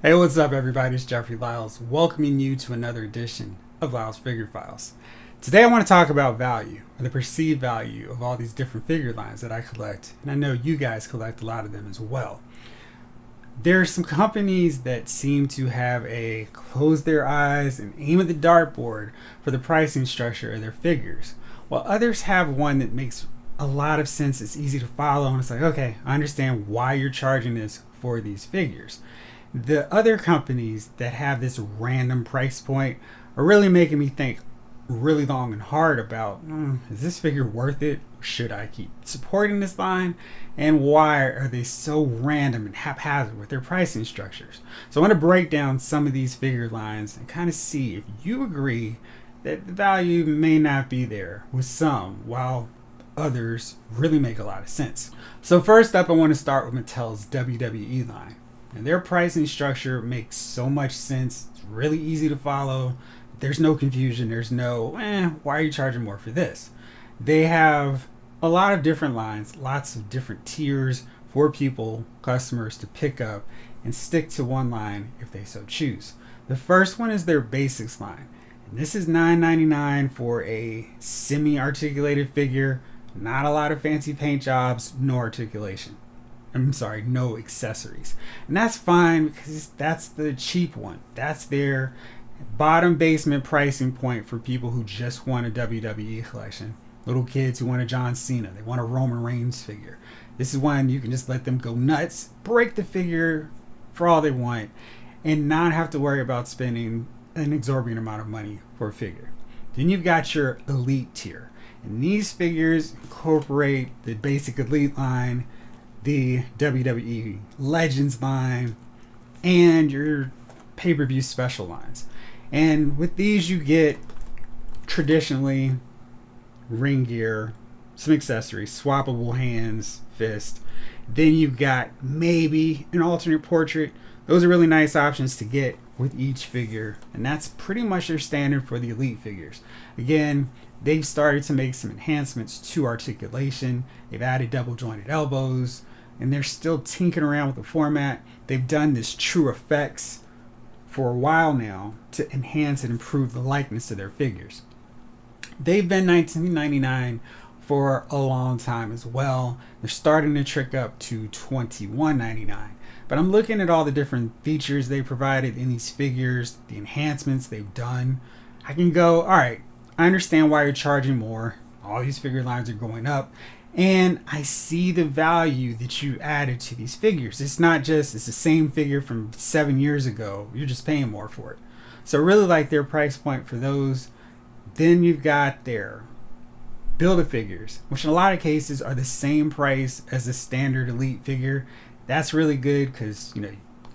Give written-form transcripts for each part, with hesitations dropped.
Hey, what's up, everybody? It's Jeffrey Lyles, welcoming you to another edition of Lyles Figure Files. Today, I want to talk about value, or the perceived value of all these different figure lines that I collect, and I know you guys collect a lot of them as well. There are some companies that seem to have a close their eyes and aim at the dartboard for the pricing structure of their figures, while others have one that makes a lot of sense. It's easy to follow, and it's like, okay, I understand why you're charging this for these figures. The other companies that have this random price point are really making me think really long and hard about, is this figure worth it? Should I keep supporting this line? And why are they so random and haphazard with their pricing structures? So I want to break down some of these figure lines and kind of see if you agree that the value may not be there with some, while others really make a lot of sense. So first up, I want to start with Mattel's WWE line. And their pricing structure makes so much sense. It's really easy to follow. There's no confusion. There's no, why are you charging more for this? They have a lot of different lines, lots of different tiers for people, customers to pick up and stick to one line if they so choose. The first one is their basics line. And this is $9.99 for a semi-articulated figure. Not a lot of fancy paint jobs, no articulation. No accessories. And that's fine because that's the cheap one. That's their bottom basement pricing point for people who just want a WWE collection. Little kids who want a John Cena, they want a Roman Reigns figure. This is one you can just let them go nuts, break the figure for all they want, and not have to worry about spending an exorbitant amount of money for a figure. Then you've got your elite tier. And these figures incorporate the basic elite line, the WWE Legends line, and your pay-per-view special lines. And with these, you get traditionally ring gear, some accessories, swappable hands, fist. Then you've got maybe an alternate portrait. Those are really nice options to get with each figure, and that's pretty much their standard for the elite figures. Again, they've started to make some enhancements to articulation. They've added double jointed elbows, and they're still tinkering around with the format. They've done this true effects for a while now to enhance and improve the likeness of their figures. They've been $19.99 for a long time as well. They're starting to trick up to $21.99. But I'm looking at all the different features they provided in these figures, the enhancements they've done. I can go, all right, I understand why you're charging more. All these figure lines are going up. And I see the value that you added to these figures. It's not just, it's the same figure from 7 years ago. You're just paying more for it. So I really like their price point for those. Then you've got their Build-A-Figures, which in a lot of cases are the same price as the standard elite figure. That's really good because,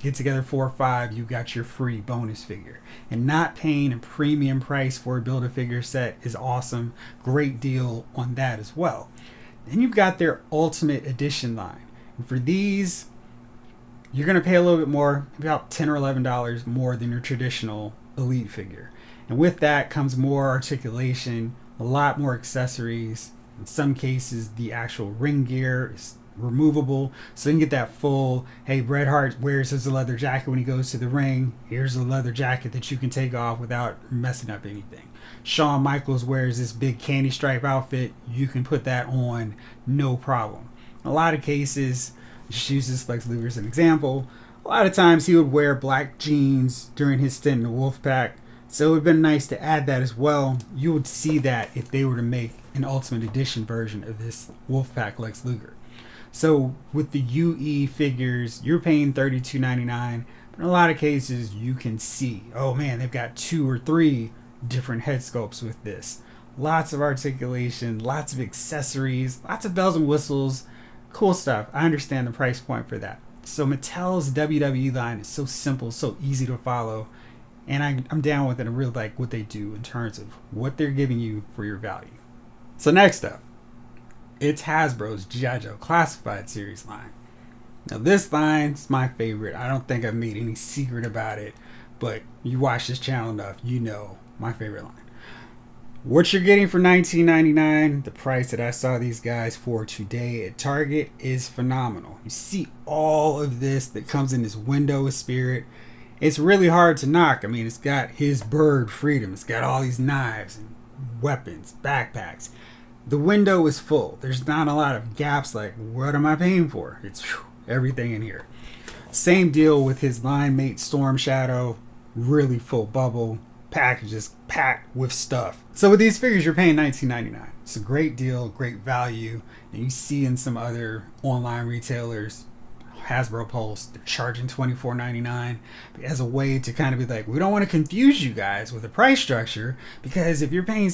get together 4 or 5, you got your free bonus figure. And not paying a premium price for a Build-A-Figure set is awesome. Great deal on that as well. Then you've got their Ultimate Edition line. And for these, you're going to pay a little bit more, about $10 or $11 more than your traditional elite figure. And with that comes more articulation, a lot more accessories. In some cases, the actual ring gear is removable, so you can get that full, hey, Bret Hart wears his leather jacket when he goes to the ring. Here's a leather jacket that you can take off without messing up anything. Shawn Michaels wears this big candy stripe outfit. You can put that on, no problem. In a lot of cases, just use this Lex Luger as an example. A lot of times he would wear black jeans during his stint in the Wolfpack, so it would have been nice to add that as well. You would see that if they were to make an Ultimate Edition version of this Wolfpack Lex Luger. So with the UE figures, you're paying $32.99, but in a lot of cases you can see, oh man, they've got 2 or 3 different head sculpts with this. Lots of articulation, lots of accessories, lots of bells and whistles, cool stuff. I understand the price point for that. So Mattel's WWE line is so simple, so easy to follow, and I'm down with it. I really like what they do in terms of what they're giving you for your value. So next up, it's Hasbro's GI Joe Classified series line. Now this line is my favorite. I don't think I've made any secret about it, but you watch this channel enough, you know my favorite line. What you're getting for $19.99, the price that I saw these guys for today at Target, is phenomenal. You see all of this that comes in this window of spirit. it's really hard to knock. I mean, it's got his bird freedom. It's got all these knives and weapons, backpacks. The window is full. There's not a lot of gaps like, what am I paying for? It's everything in here. Same deal with his line mate Storm Shadow. Really full bubble. Packages packed with stuff. So with these figures, you're paying $19.99. It's a great deal, great value. And you see in some other online retailers, Hasbro Pulse, they're charging $24.99 as a way to kind of be like, we don't want to confuse you guys with the price structure, because if you're paying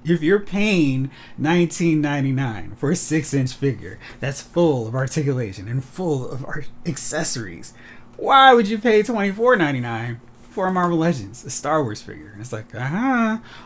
if you're paying $19.99 for a 6-inch figure that's full of articulation and full of accessories, why would you pay $24.99 for a Marvel Legends, a Star Wars figure? And it's like,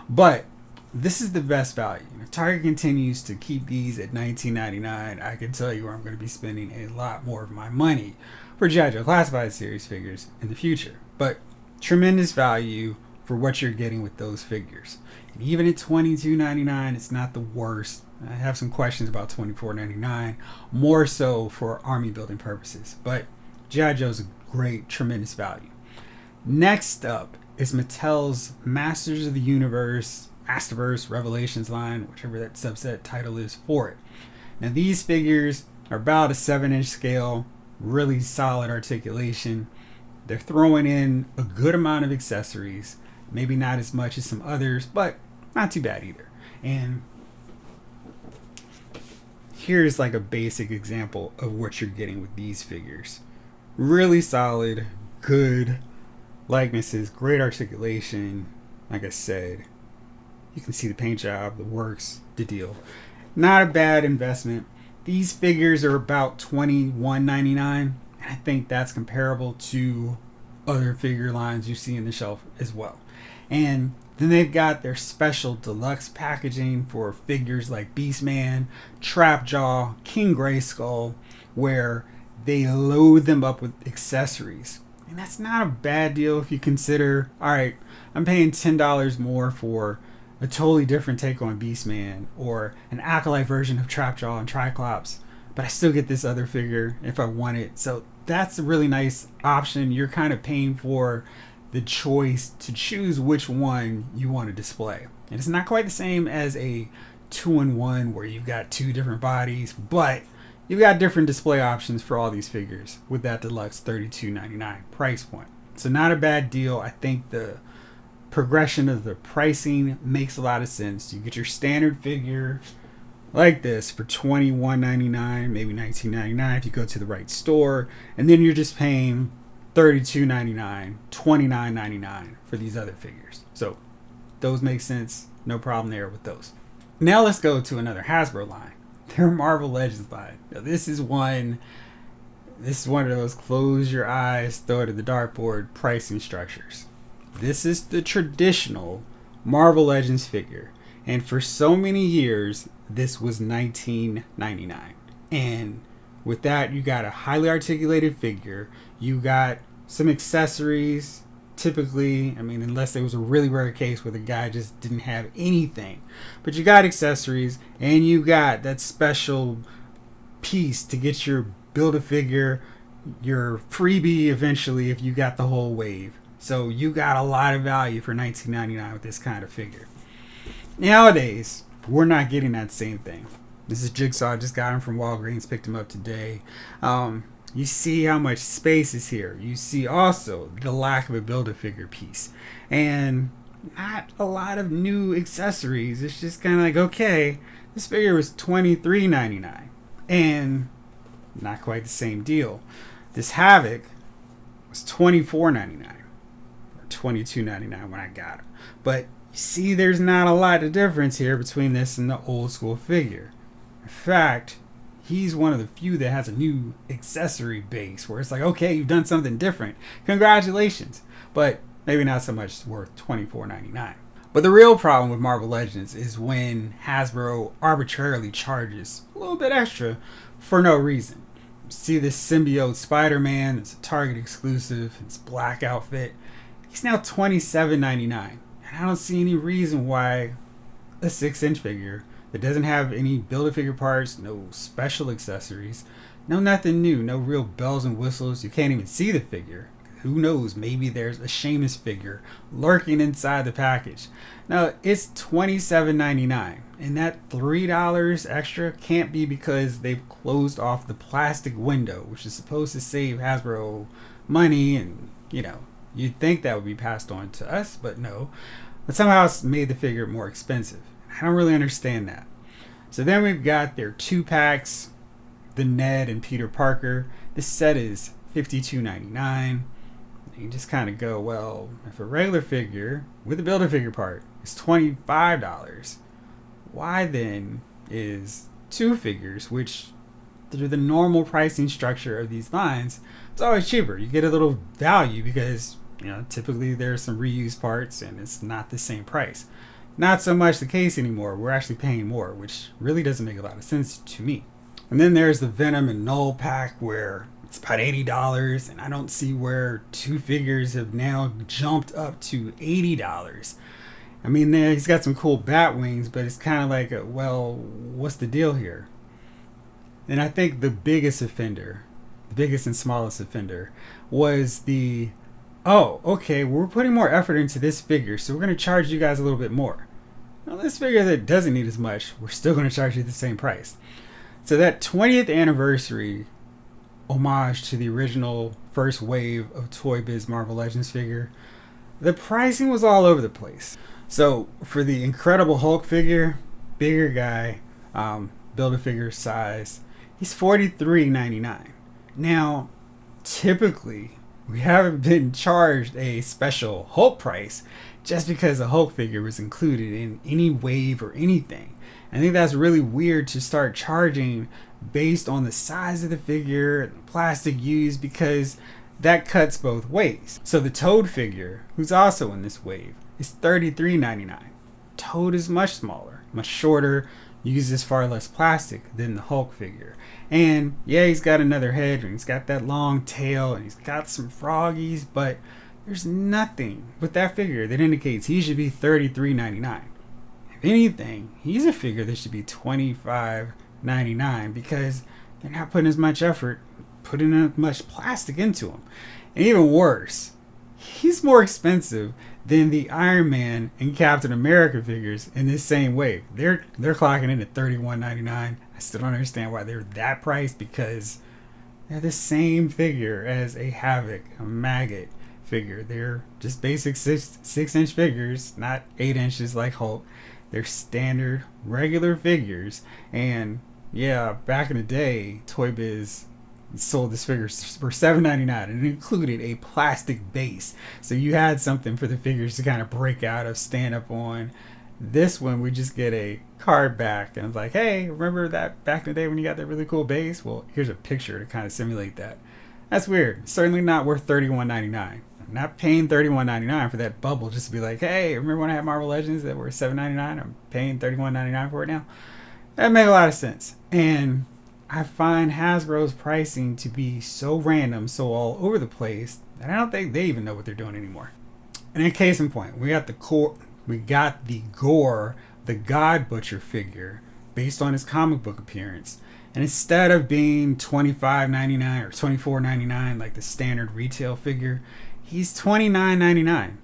but this is the best value. If Target continues to keep these at $19.99, I can tell you where I'm going to be spending a lot more of my money for GI Joe Classified series figures in the future. But tremendous value for what you're getting with those figures. And even at $22.99, it's not the worst. I have some questions about $24.99, more so for army building purposes. But GI Joe's a great, tremendous value. Next up is Mattel's Masters of the Universe, Masterverse, Revelations line, whichever that subset title is for it. Now these figures are about a 7-inch scale, really solid articulation. They're throwing in a good amount of accessories, maybe not as much as some others, but not too bad either. And here's like a basic example of what you're getting with these figures. Really solid, good likenesses, great articulation. Like I said, you can see the paint job, the works, the deal. Not a bad investment. These figures are about $21.99, and I think that's comparable to other figure lines you see in the shelf as well. And then they've got their special deluxe packaging for figures like Beastman, Trapjaw, King Grayskull, where they load them up with accessories. And that's not a bad deal if you consider, all right, I'm paying $10 more for a totally different take on Beastman or an Acolyte version of Trapjaw and Triclops, but I still get this other figure if I want it. So that's a really nice option. You're kind of paying for the choice to choose which one you want to display. And it's not quite the same as a 2-in-1 where you've got two different bodies, but you've got different display options for all these figures with that deluxe $32.99 price point. So not a bad deal. I think the progression of the pricing makes a lot of sense. You get your standard figure like this for $21.99, maybe $19.99 if you go to the right store, and then you're just paying $32.99, $29.99 for these other figures. So those make sense. No problem there with those. Now let's go to another Hasbro line. Their Marvel Legends line. Now this is one of those close your eyes, throw it at the dartboard pricing structures. This is the traditional Marvel Legends figure. And for so many years, this was $19.99. And with that, you got a highly articulated figure. You got some accessories. Typically, I mean, unless it was a really rare case where the guy just didn't have anything. But you got accessories, and you got that special piece to get your Build-A-Figure, your freebie eventually if you got the whole wave. So you got a lot of value for $19.99 with this kind of figure. Nowadays, we're not getting that same thing. This is Jigsaw. I just got him from Walgreens, picked him up today. You see how much space is here. You see also the lack of a Build-A-Figure piece. And not a lot of new accessories. It's just kind of like, okay, this figure was $23.99. And not quite the same deal. This Havoc was $24.99. Or $22.99 when I got him. But you see, there's not a lot of difference here between this and the old school figure. In fact, he's one of the few that has a new accessory base where it's like, okay, you've done something different. Congratulations. But maybe not so much worth $24.99. But the real problem with Marvel Legends is when Hasbro arbitrarily charges a little bit extra for no reason. See this symbiote Spider-Man, it's a Target exclusive, it's black outfit. He's now $27.99. And I don't see any reason why a 6-inch figure that doesn't have any Build-A-Figure parts, no special accessories, No, nothing new, no real bells and whistles. You can't even see the figure. Who knows, maybe there's a Sheamus figure lurking inside the package. Now, it's $27.99, and that $3 extra can't be because they've closed off the plastic window, which is supposed to save Hasbro money, and you'd think that would be passed on to us, but no. But somehow it's made the figure more expensive. I don't really understand that. So then we've got their 2-packs, the Ned and Peter Parker. This set is $52.99. You just kind of go, well, if a regular figure with a Build-A-Figure part is $25, why then is 2 figures, which through the normal pricing structure of these lines, it's always cheaper. You get a little value because, typically there's some reused parts and it's not the same price. Not so much the case anymore. We're actually paying more, which really doesn't make a lot of sense to me. And then there's the Venom and Null pack where it's about $80, and I don't see where 2 figures have now jumped up to $80. I mean, he's got some cool bat wings, but it's kind of like, well, what's the deal here? And I think the biggest and smallest offender was okay, we're putting more effort into this figure, so we're going to charge you guys a little bit more. Now, this figure that doesn't need as much, we're still going to charge you the same price. So that 20th anniversary homage to the original first wave of Toy Biz Marvel Legends figure, the pricing was all over the place. So for the Incredible Hulk figure, bigger guy, Build-A-Figure size, he's $43.99. Now, typically, we haven't been charged a special Hulk price just because a Hulk figure was included in any wave or anything. I think that's really weird to start charging based on the size of the figure and the plastic used, because that cuts both ways. So the Toad figure, who's also in this wave, is $33.99. Toad is much smaller, much shorter, uses far less plastic than the Hulk figure. And yeah, he's got another head and he's got that long tail and he's got some froggies, but there's nothing with that figure that indicates he should be $33.99. If anything, he's a figure that should be $25.99 because they're not putting as much effort, putting as much plastic into him. And even worse, he's more expensive than the Iron Man and Captain America figures in this same wave. They're clocking in at $31.99. I still don't understand why they're that priced, because they're the same figure as a Havoc, a Maggot figure. They're just basic 6-inch figures, not 8 inches like Hulk. They're standard, regular figures. And yeah, back in the day, Toy Biz sold this figure for $7.99, and it included a plastic base, so you had something for the figures to kind of break out of, stand up on. This one, we just get a card back, and it's like, hey, remember that back in the day when you got that really cool base? Well, here's a picture to kind of simulate that. That's weird. Certainly not worth $31.99. I'm not paying $31.99 for that bubble just to be like, hey, remember when I had Marvel Legends that were $7.99? I'm paying $31.99 for it now. That makes a lot of sense. And I find Hasbro's pricing to be so random, so all over the place, that I don't think they even know what they're doing anymore. And in case in point, we got the Gore, the God Butcher figure, based on his comic book appearance. And instead of being $25.99 or $24.99 like the standard retail figure, he's $29.99.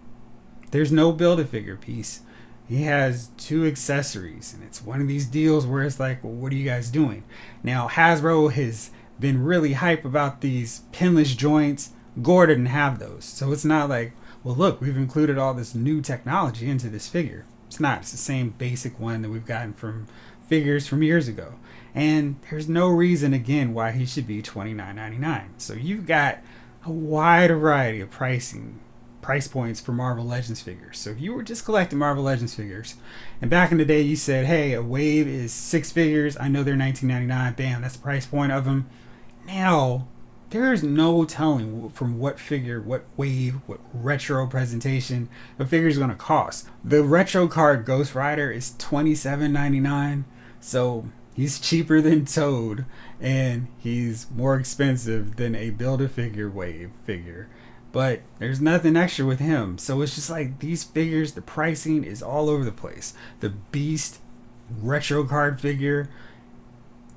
There's no Build-A-Figure piece. He has 2 accessories, and it's one of these deals where it's like, well, what are you guys doing? Now, Hasbro has been really hype about these pinless joints. Gore didn't have those. So it's not like, well, look, we've included all this new technology into this figure. It's not. It's the same basic one that we've gotten from figures from years ago. And there's no reason, again, why he should be $29.99. So you've got a wide variety of price points for Marvel Legends figures. So if you were just collecting Marvel Legends figures, and back in the day you said, hey, a wave is 6 figures, I know they're $19.99, bam, that's the price point of them. Now, there's no telling from what figure, what wave, what retro presentation a figure is going to cost. The retro card Ghost Rider is $27.99, so he's cheaper than Toad, and he's more expensive than a Build-A-Figure wave figure. But there's nothing extra with him. So it's just like these figures, the pricing is all over the place. The Beast retro card figure,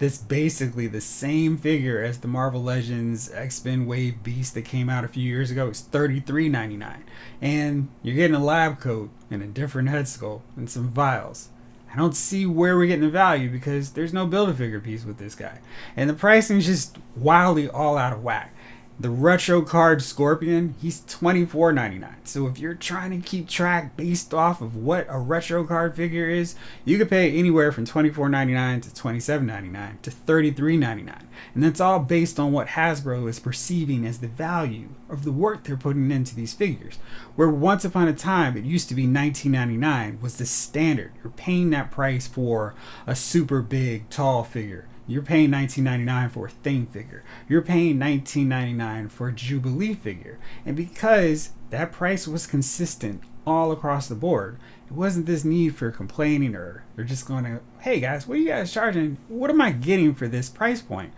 this basically the same figure as the Marvel Legends X-Men Wave Beast that came out a few years ago. It's $33.99, and you're getting a lab coat and a different head sculpt and some vials. I don't see where we're getting the value because there's no Build-A-Figure piece with this guy, and the pricing is just wildly all out of whack. The retro card Scorpion, he's $24.99. So if you're trying to keep track based off of what a retro card figure is, you could pay anywhere from $24.99 to $27.99 to $33.99. And that's all based on what Hasbro is perceiving as the value of the work they're putting into these figures. Where once upon a time, it used to be $19.99 was the standard. You're paying that price for a super big, tall figure. You're paying $19.99 for a Thing figure. You're paying $19.99 for a Jubilee figure. And because that price was consistent all across the board, it wasn't this need for complaining or they're just going to, hey guys, what are you guys charging? What am I getting for this price point?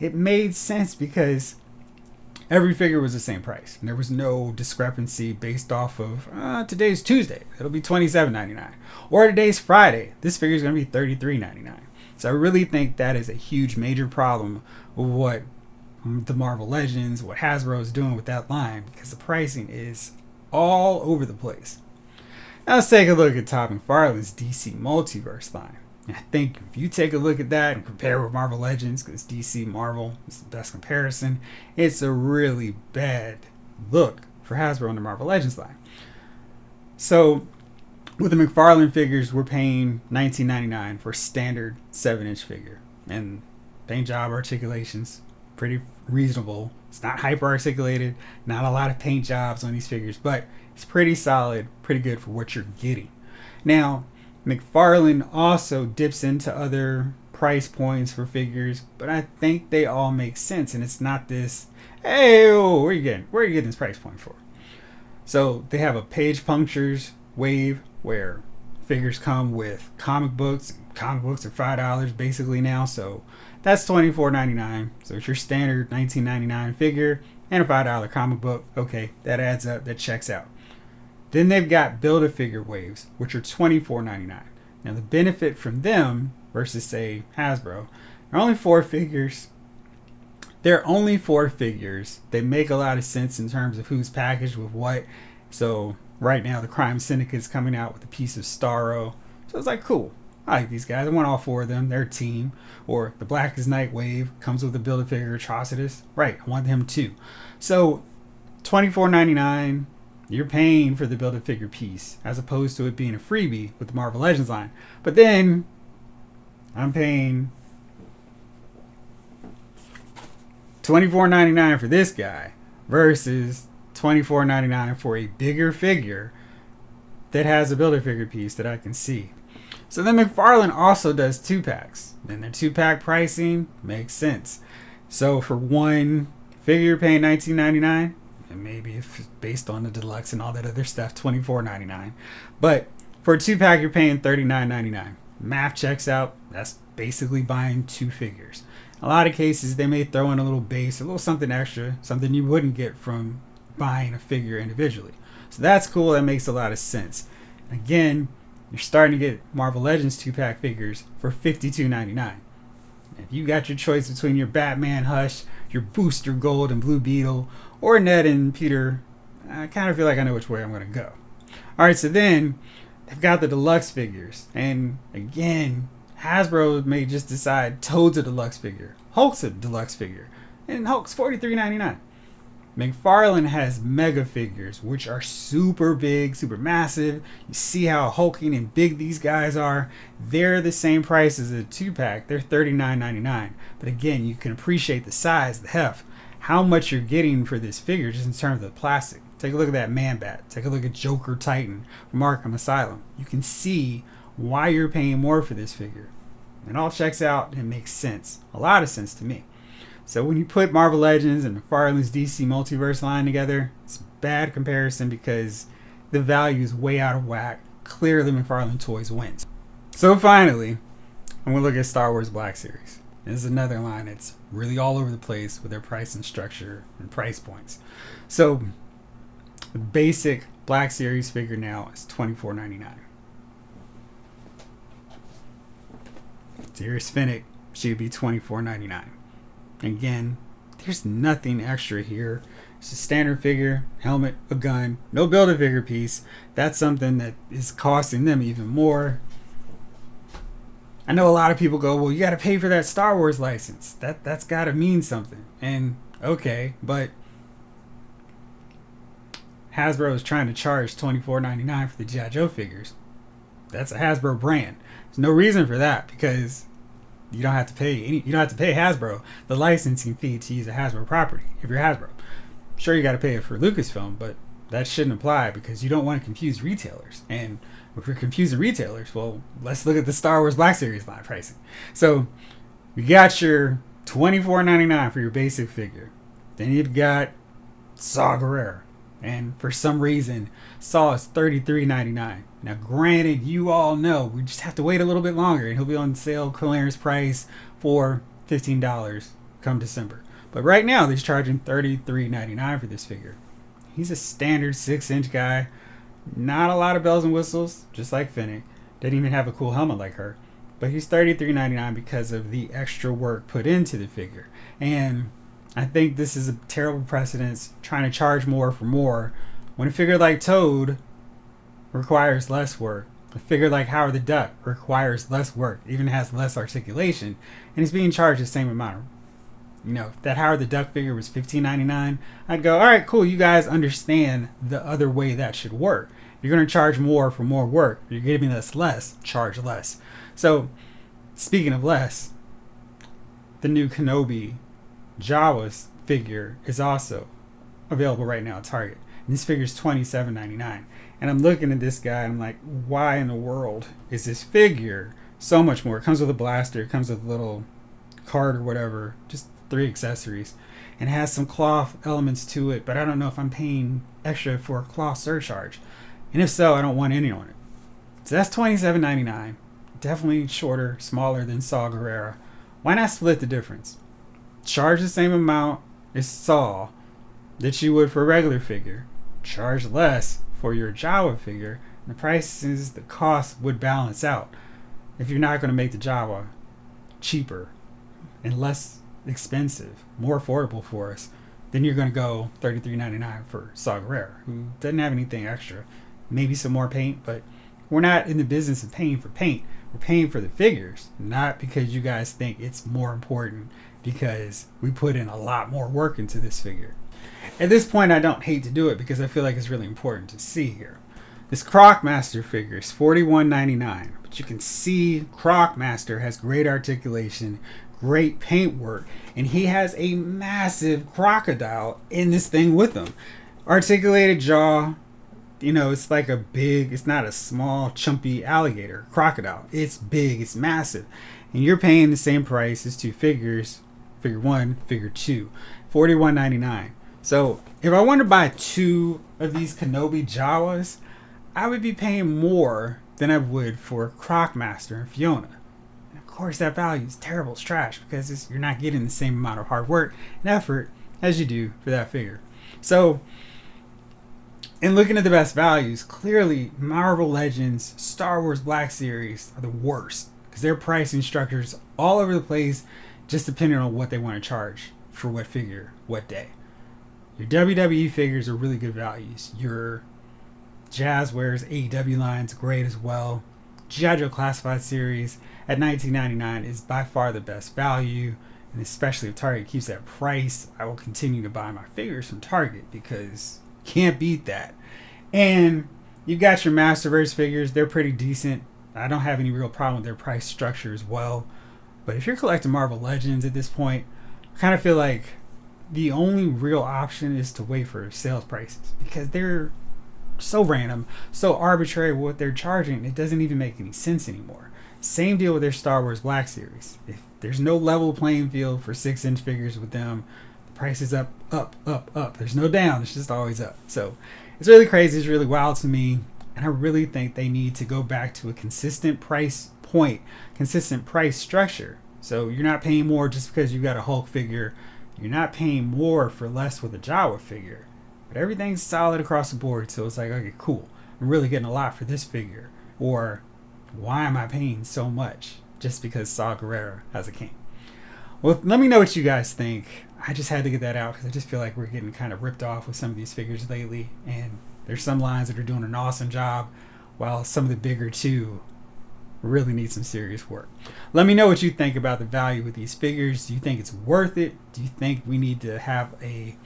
It made sense because every figure was the same price. And there was no discrepancy based off of today's Tuesday. It'll be $27.99. Or today's Friday. This figure is going to be $33.99. So I really think that is a huge major problem with what the Marvel Legends, what Hasbro is doing with that line, because the pricing is all over the place. Now let's take a look at McFarlane's DC Multiverse line. And I think if you take a look at that and compare with Marvel Legends, because DC Marvel is the best comparison, it's a really bad look for Hasbro on the Marvel Legends line. So with the McFarlane figures, we're paying $19.99 for a standard 7-inch figure. And paint job articulation's pretty reasonable. It's not hyper articulated, not a lot of paint jobs on these figures, but it's pretty solid, pretty good for what you're getting. Now, McFarlane also dips into other price points for figures, but I think they all make sense, and it's not this, hey, where are you getting this price point for? So they have a Page Punctures wave where figures come with comic books. Comic books are $5 basically now, so that's $24.99. So it's your standard $19.99 figure and a $5 comic book. Okay, that adds up, that checks out. Then they've got Build-A-Figure waves, which are $24.99. Now the benefit from them versus say Hasbro, they're only 4 figures. They're only 4 figures. They make a lot of sense in terms of who's packaged with what. So right now the Crime Syndicate's coming out with a piece of Starro. So it's like, cool. I like these guys. I want all 4 of them. They're a team. Or the Black as Night wave comes with a Build-A-Figure Atrocitus. Right, I want him too. So $24.99, you're paying for the Build-A-Figure piece as opposed to it being a freebie with the Marvel Legends line. But then I'm paying $24.99 for this guy versus $24.99 for a bigger figure that has a Build-A-Figure piece that I can see. So then McFarlane also does 2-packs. Then their 2-pack pricing makes sense. So for one figure you're paying $19.99, and maybe if based on the deluxe and all that other stuff, $24.99. But for a 2-pack you're paying $39.99. Math checks out. That's basically buying 2 figures. In a lot of cases they may throw in a little base, a little something extra, something you wouldn't get from buying a figure individually. So that's cool. That makes a lot of sense. Again, you're starting to get Marvel Legends 2-pack figures for $52.99. If you got your choice between your Batman Hush, your Booster Gold and Blue Beetle, or Ned and Peter, I kind of feel like I know which way I'm going to go. Alright, so then they've got the deluxe figures. And again, Hasbro may just decide Toad's a deluxe figure, Hulk's a deluxe figure, and Hulk's $43.99. McFarlane has mega figures, which are super big, super massive. You see how hulking and big these guys are. They're the same price as a 2-pack. They're $39.99. But again, you can appreciate the size, the heft, how much you're getting for this figure just in terms of the plastic. Take a look at that Man-Bat. Take a look at Joker Titan from Arkham Asylum. You can see why you're paying more for this figure. It all checks out and it makes sense. A lot of sense to me. So when you put Marvel Legends and McFarlane's DC Multiverse line together, it's a bad comparison because the value is way out of whack. Clearly McFarlane Toys wins. So finally, I'm going to look at Star Wars Black Series. This is another line that's really all over the place with their price and structure and price points. So the basic Black Series figure now is $24.99. Sirius Fennec, she would be $24.99. Again, there's nothing extra here. It's a standard figure, helmet, a gun, no Build-A-Figure piece. That's something that is costing them even more. I know a lot of people go, well, you got to pay for that Star Wars license. That's got to mean something. And okay, but Hasbro is trying to charge $24.99 for the GI Joe figures. That's a Hasbro brand. There's no reason for that because you don't have to pay Hasbro the licensing fee to use a Hasbro property if you're Hasbro. Sure, you got to pay it for Lucasfilm, but that shouldn't apply because you don't want to confuse retailers. And if you're confusing retailers, well, let's look at the Star Wars Black Series line pricing. So you got your $24.99 for your basic figure. Then you've got Saw Gerrera. And for some reason, Saw is $33.99. Now, granted, you all know we just have to wait a little bit longer, and he'll be on sale clearance price for $15 come December. But right now, they're charging $33.99 for this figure. He's a standard 6-inch guy. Not a lot of bells and whistles, just like Fennec. Didn't even have a cool helmet like her. But he's $33.99 because of the extra work put into the figure. And I think this is a terrible precedence, trying to charge more for more, when a figure like Toad requires less work. A figure like Howard the Duck requires less work, even has less articulation, and he's being charged the same amount. If that Howard the Duck figure was $15.99, I'd go, all right, cool, you guys understand the other way that should work. If you're going to charge more for more work, you're giving us less, charge less. So, speaking of less, the new Kenobi Jawa's figure is also available right now at Target. And this figure is $27.99. And I'm looking at this guy and I'm like, why in the world is this figure so much more? It comes with a blaster, it comes with a little card or whatever, just 3 accessories, and has some cloth elements to it, but I don't know if I'm paying extra for a cloth surcharge. And if so, I don't want any on it. So that's $27.99. Definitely shorter, smaller than Saw Gerrera. Why not split the difference? Charge the same amount as Saw that you would for a regular figure. Charge less for your Jawa figure. The prices, the cost would balance out. If you're not going to make the Jawa cheaper and less expensive, more affordable for us, then you're going to go $33.99 for Saw Gerrera, who doesn't have anything extra. Maybe some more paint, but we're not in the business of paying for paint. We're paying for the figures, not because you guys think it's more important, because we put in a lot more work into this figure. At this point, I don't hate to do it because I feel like it's really important to see here. This Crocmaster figure is $41.99, but you can see Crocmaster has great articulation, great paint work, and he has a massive crocodile in this thing with him. Articulated jaw, it's like it's not a small, chumpy alligator, crocodile. It's big, it's massive. And you're paying the same price as 2 figures, figure 1, figure 2, $41.99. So if I wanted to buy 2 of these Kenobi Jawas, I would be paying more than I would for Crocmaster and Fiona. And of course, that value is terrible, it's trash, because you're not getting the same amount of hard work and effort as you do for that figure. So, in looking at the best values, clearly Marvel Legends, Star Wars Black Series are the worst, because their pricing structures all over the place, just depending on what they want to charge for what figure, what day. Your WWE figures are really good values. Your Jazzwares AEW line's great as well. GI Joe Classified series at $19.99 is by far the best value, and especially if Target keeps that price, I will continue to buy my figures from Target because can't beat that. And you got your Masterverse figures, they're pretty decent. I don't have any real problem with their price structure as well. But if you're collecting Marvel Legends at this point, I kind of feel like the only real option is to wait for sales prices, because they're so random, so arbitrary with what they're charging. It doesn't even make any sense anymore. Same deal with their Star Wars Black Series. If there's no level playing field for 6-inch figures with them, the price is up, up, up, up. There's no down. It's just always up. So it's really crazy. It's really wild to me. And I really think they need to go back to a consistent price point, consistent price structure. So you're not paying more just because you got a Hulk figure. You're not paying more for less with a Jawa figure. But everything's solid across the board. So it's like, okay, cool. I'm really getting a lot for this figure. Or why am I paying so much just because Saw Gerrera has a king? Well, let me know what you guys think. I just had to get that out because I just feel like we're getting kind of ripped off with some of these figures lately. And there's some lines that are doing an awesome job, while some of the bigger two really need some serious work. Let me know what you think about the value with these figures. Do you think it's worth it? Do you think we need to have a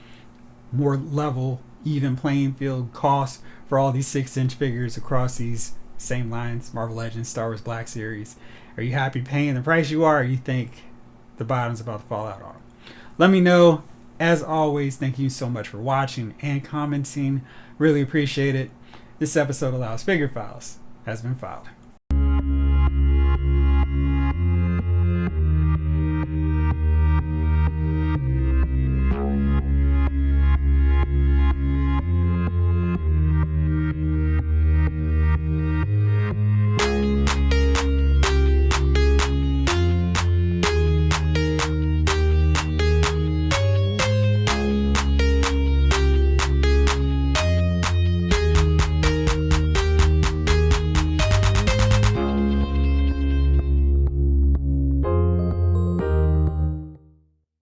more level, even playing field cost for all these 6-inch figures across these same lines, Marvel Legends, Star Wars Black Series? Are you happy paying the price you are, or you think the bottom's about to fall out on them? Let me know. As always, thank you so much for watching and commenting. Really appreciate it. This episode of Loud's Figure Files has been filed.